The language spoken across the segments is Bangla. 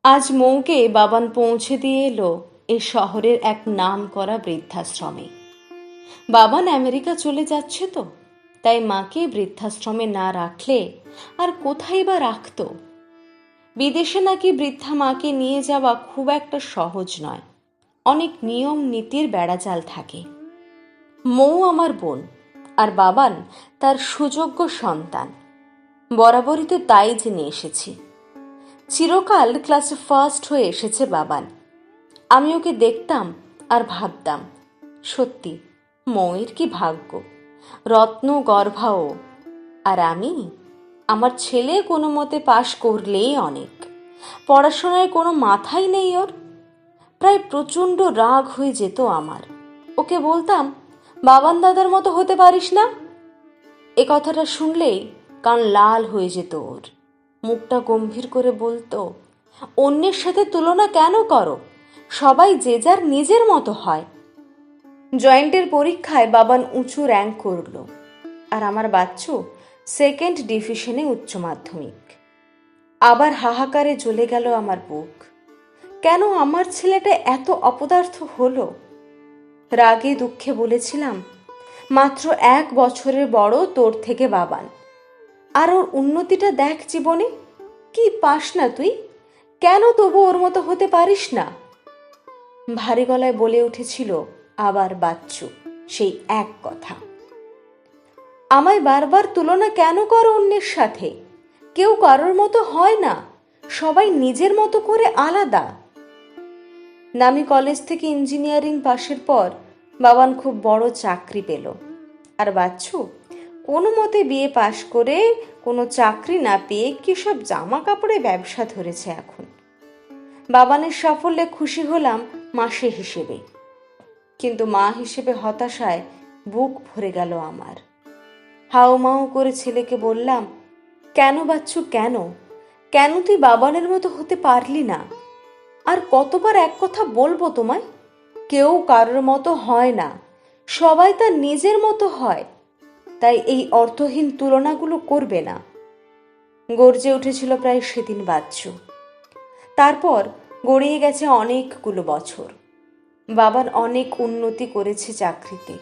আজ মৌকে বাবান পৌঁছে দিয়ে এলো এ শহরের এক নাম করা বৃদ্ধাশ্রমে। বাবান আমেরিকা চলে যাচ্ছে তো, তাই মাকে বৃদ্ধাশ্রমে না রাখলে আর কোথায় বা রাখতো। বিদেশে নাকি বৃদ্ধা মাকে নিয়ে যাওয়া খুব একটা সহজ নয়, অনেক নিয়ম নীতির বেড়াজাল থাকে। মৌ আমার বোন, আর বাবান তার সুযোগ্য সন্তান। বরাবরই তো তাই জেনে এসেছি। চিরকাল ক্লাসে ফার্স্ট হয়ে এসেছে বাবান। আমি ওকে দেখতাম আর ভাবতাম, সত্যি মৌয়ের কি ভাগ্য, রত্ন গর্ভা ও। আর আমি, আমার ছেলে কোনো মতে পাশ করলেই অনেক, পড়াশোনায় কোনো মাথাই নেই ওর। প্রায় প্রচণ্ড রাগ হয়ে যেত আমার। ওকে বলতাম, বাবান দাদার মতো হতে পারিস না। এ কথাটা শুনলেই কান লাল হয়ে যেত ওর। মুখটা গম্ভীর করে বলতো, অন্যের সাথে তুলনা কেন করো, সবাই যে যার নিজের মতো হয়। জয়েন্টের পরীক্ষায় বাবান উঁচু র্যাঙ্ক করল, আর আমার বাচ্চু সেকেন্ড ডিভিশনে উচ্চ মাধ্যমিক। আবার হাহাকারে জ্বলে গেল আমার বুক। কেন আমার ছেলেটা এত অপদার্থ হলো? রাগে দুঃখে বলেছিলাম, মাত্র 1 বছরের বড় তোর থেকে বাবান, আর ওর উন্নতিটা দেখ জীবনে। কি পাস না তুই? কেন তবু ওর মতো হতে পারিস না? ভারী গলায় বলে উঠেছিল আবার বাচ্চু সেই এক কথা। আমায় বারবার তুলনা কেন করো অন্যের সাথে? কেউ কারোর মতো হয় না, সবাই নিজের মতো করে আলাদা। নামি কলেজ থেকে ইঞ্জিনিয়ারিং পাশের পর বাবান খুব বড় চাকরি পেল, আর বাচ্চু কোনো মতে বিয়ে পাশ করে কোনো চাকরি না পেয়ে কি সব জামা কাপড়ে ব্যবসা ধরেছে এখন। বাবানের সাফল্যে খুশি হলাম মাসি হিসেবে, কিন্তু মা হিসেবে হতাশায় বুক ভরে গেল আমার। হাউমাউ করে ছেলেকে বললাম, কেন বাচ্চু কেন, কেন তুই বাবানের মতো হতে পারলি না? আর কতবার এক কথা বলবো তোমায়? কেউ কারোর মতো হয় না, সবাই তার নিজের মতো হয়। তাই এই অর্থহীন তুলনাগুলো করবে না। গর্জে উঠেছিল প্রায় সেদিন বাচ্চু। তারপর গড়িয়ে গেছে অনেকগুলো বছর। বাবার অনেক উন্নতি করেছে চাকরিতে,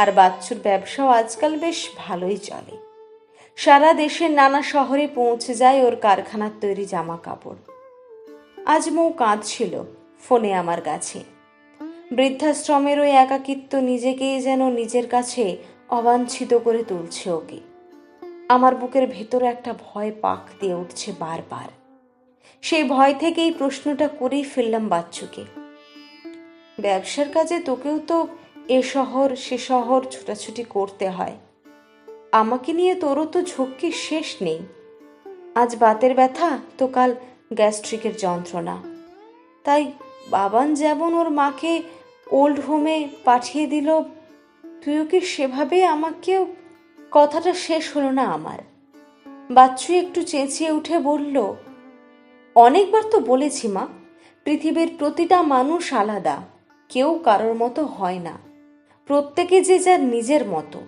আর বাচ্চুর ব্যবসাও আজকাল বেশ ভালোই চলে। সারা দেশের নানা শহরে পৌঁছে যায় ওর কারখানার তৈরি জামা কাপড়। আজ মৌ কাঁদছিল ফোনে আমার কাছে। বৃদ্ধাশ্রমের ওই একাকিত্ব নিজেকেই যেন নিজের কাছে অবাঞ্ছিত করে তুলছে ওকে। আমার বুকের ভেতরে একটা ভয় পাক দিয়ে উঠছে বারবার। সেই ভয় থেকেই প্রশ্নটা করেই ফেললাম বাচ্চুকে, ব্যবসার কাজে তোকেও তো এ শহর সে শহর ছোটাছুটি করতে হয়, আমাকে নিয়ে তোরও তো ঝক্কি শেষ নেই। আজ বাতের ব্যথা তো কাল গ্যাস্ট্রিকের যন্ত্রণা। তাই বাবান যেমন ওর মাকে ওল্ড হোমে পাঠিয়ে দিল, তুইও কি সেভাবে আমাকেও? কথাটা শেষ হলো না আমার। বাচ্চু একটু চেঁচিয়ে উঠে বলল, অনেকবার তো বলেছি মা, পৃথিবীর প্রতিটা মানুষ আলাদা, কেউ কারোর মতো হয় না। প্রত্যেকে যে যার নিজের মতো,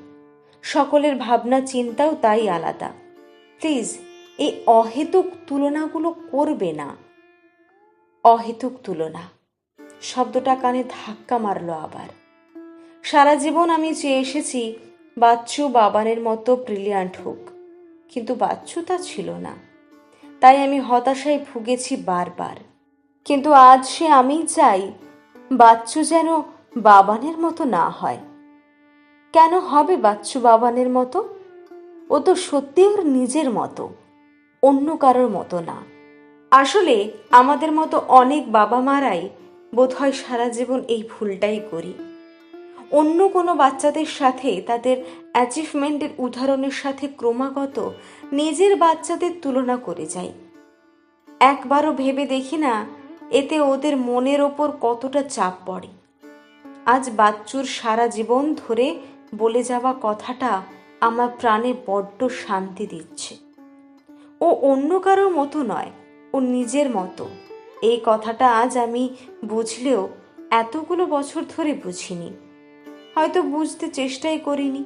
সকলের ভাবনা চিন্তাও তাই আলাদা। প্লিজ এই অহেতুক তুলনাগুলো করবে না। অহেতুক তুলনা শব্দটা কানে ধাক্কা মারল আবার। সারা জীবন আমি চেয়ে এসেছি বাচ্চু বাবানের মতো ব্রিলিয়ান্ট হোক, কিন্তু বাচ্চু তা ছিল না। তাই আমি হতাশায় ভুগেছি বারবার। কিন্তু আজ সে আমি চাই বাচ্চু যেন বাবানের মতো না হয়। কেন হবে বাচ্চু বাবানের মতো? ও তো সত্যি ওর নিজের মতো, অন্য কারোর মতো না। আসলে আমাদের মতো অনেক বাবা মারাই বোধহয় সারা জীবন এই ভুলটাই করি। অন্য কোনো বাচ্চাদের সাথে তাদের অ্যাচিভমেন্টের উদাহরণের সাথে ক্রমাগত নিজের বাচ্চাদের তুলনা করে যাই। একবারও ভেবে দেখি না এতে ওদের মনের ওপর কতটা চাপ পড়ে। আজ বাচ্চুর সারা জীবন ধরে বলে যাওয়া কথাটা আমার প্রাণে বড্ড শান্তি দিচ্ছে। ও অন্য কারোর মতো নয়, ও নিজের মতো। এই কথাটা আজ আমি বুঝলেও এতগুলো বছর ধরে বুঝিনি, হয়তো বুঝতে চেষ্টাই করিনি।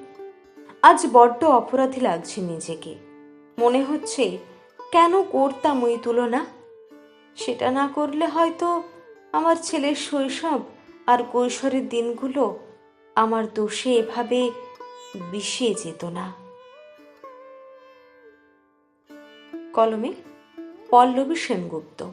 আজ বড্ড অপরাধী লাগছে নিজেকে। মনে হচ্ছে কেন করতাম ওই তুলনা। সেটা না করলে হয়তো আমার ছেলের শৈশব আর কৈশোরের দিনগুলো আমার দোষে এভাবে বিষিয়ে যেত না। কলমে পল্লবী সেনগুপ্ত।